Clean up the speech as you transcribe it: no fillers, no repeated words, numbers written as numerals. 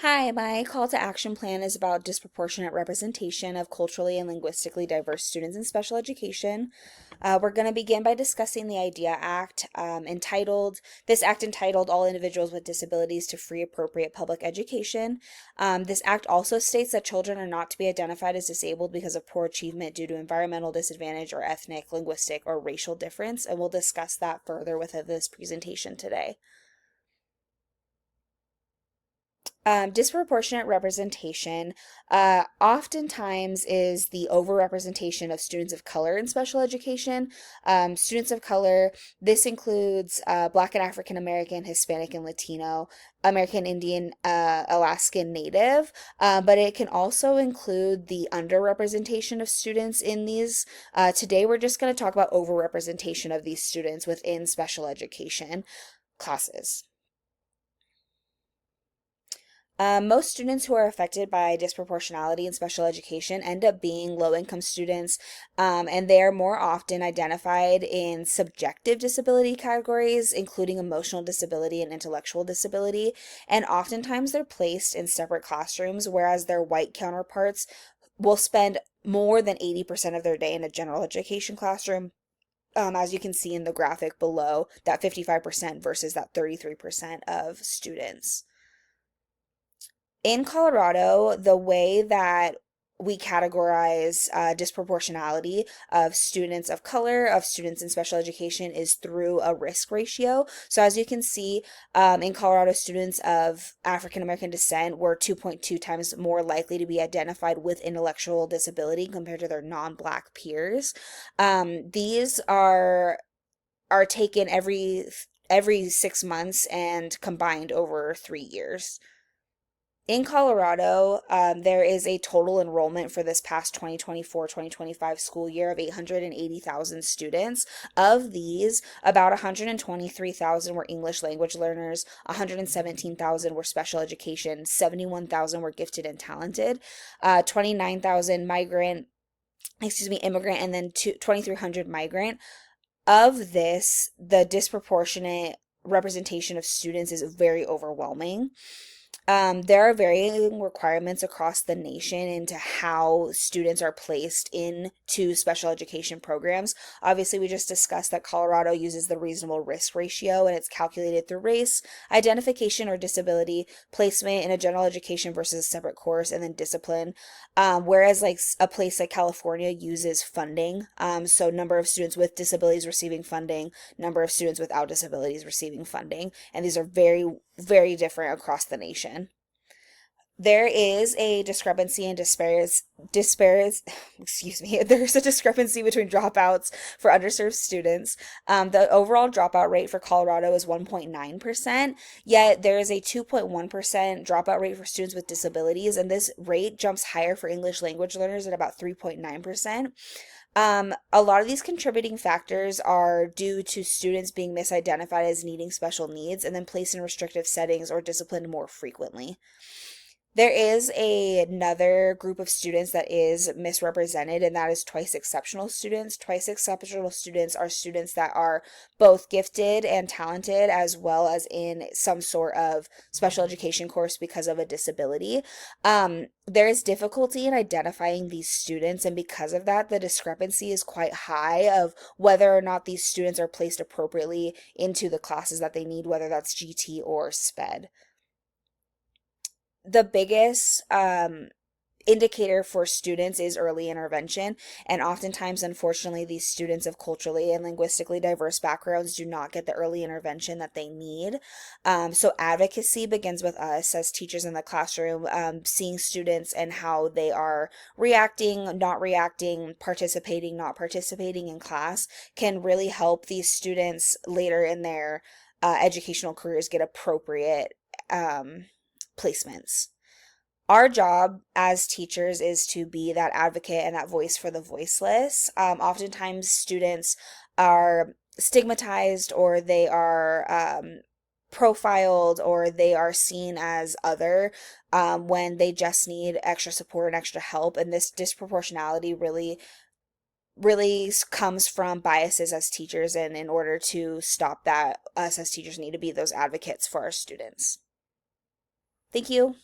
Hi, my call to action plan is about disproportionate representation of culturally and linguistically diverse students in special education. We're going to begin by discussing the IDEA Act, this act entitled All Individuals with Disabilities to Free Appropriate Public Education. This act also states that children are not to be identified as disabled because of poor achievement due to environmental disadvantage or ethnic, linguistic, or racial difference, and we'll discuss that further within this presentation today. Disproportionate representation oftentimes is the overrepresentation of students of color in special education. Students of color, this includes Black and African American, Hispanic and Latino, American Indian, Alaskan Native, but it can also include the underrepresentation of students in these. Today, we're just going to talk about overrepresentation of these students within special education classes. Most students who are affected by disproportionality in special education end up being low-income students, and they are more often identified in subjective disability categories, including emotional disability and intellectual disability, and oftentimes they're placed in separate classrooms, whereas their white counterparts will spend more than 80% of their day in a general education classroom. As you can see in the graphic below, that 55% versus that 33% of students. In Colorado, the way that we categorize disproportionality of students of color, of students in special education, is through a risk ratio. So as you can see, in Colorado, students of African American descent were 2.2 times more likely to be identified with intellectual disability compared to their non-Black peers. These are taken every 6 months and combined over 3 years. In Colorado, there is a total enrollment for this past 2024-2025 school year of 880,000 students. Of these, about 123,000 were English language learners, 117,000 were special education, 71,000 were gifted and talented, 29,000 immigrant, and then 2,300 migrant. Of this, the disproportionate representation of students is very overwhelming. There are varying requirements across the nation into how students are placed into special education programs. Obviously, we just discussed that Colorado uses the reasonable risk ratio, and it's calculated through race, identification or disability, placement in a general education versus a separate course, and then discipline. Whereas like a place like California uses funding. So number of students with disabilities receiving funding, number of students without disabilities receiving funding, and these are very, very different across the nation. There is a discrepancy and excuse me, there's a discrepancy between dropouts for underserved students. The overall dropout rate for Colorado is 1.9%, yet there is a 2.1% dropout rate for students with disabilities, and this rate jumps higher for English language learners at about 3.9%. A lot of these contributing factors are due to students being misidentified as needing special needs and then placed in restrictive settings or disciplined more frequently. There is another group of students that is misrepresented, and that is twice exceptional students. Twice exceptional students are students that are both gifted and talented, as well as in some sort of special education course because of a disability. There is difficulty in identifying these students, and because of that, the discrepancy is quite high of whether or not these students are placed appropriately into the classes that they need, whether that's GT or SPED. The biggest indicator for students is early intervention, and oftentimes, unfortunately, these students of culturally and linguistically diverse backgrounds do not get the early intervention that they need. So advocacy begins with us as teachers in the classroom, seeing students and how they are reacting, not reacting, participating, not participating in class can really help these students later in their educational careers get appropriate placements. Our job as teachers is to be that advocate and that voice for the voiceless. Oftentimes, students are stigmatized, or they are profiled, or they are seen as other when they just need extra support and extra help. And this disproportionality really comes from biases as teachers. And in order to stop that, us as teachers need to be those advocates for our students. Thank you.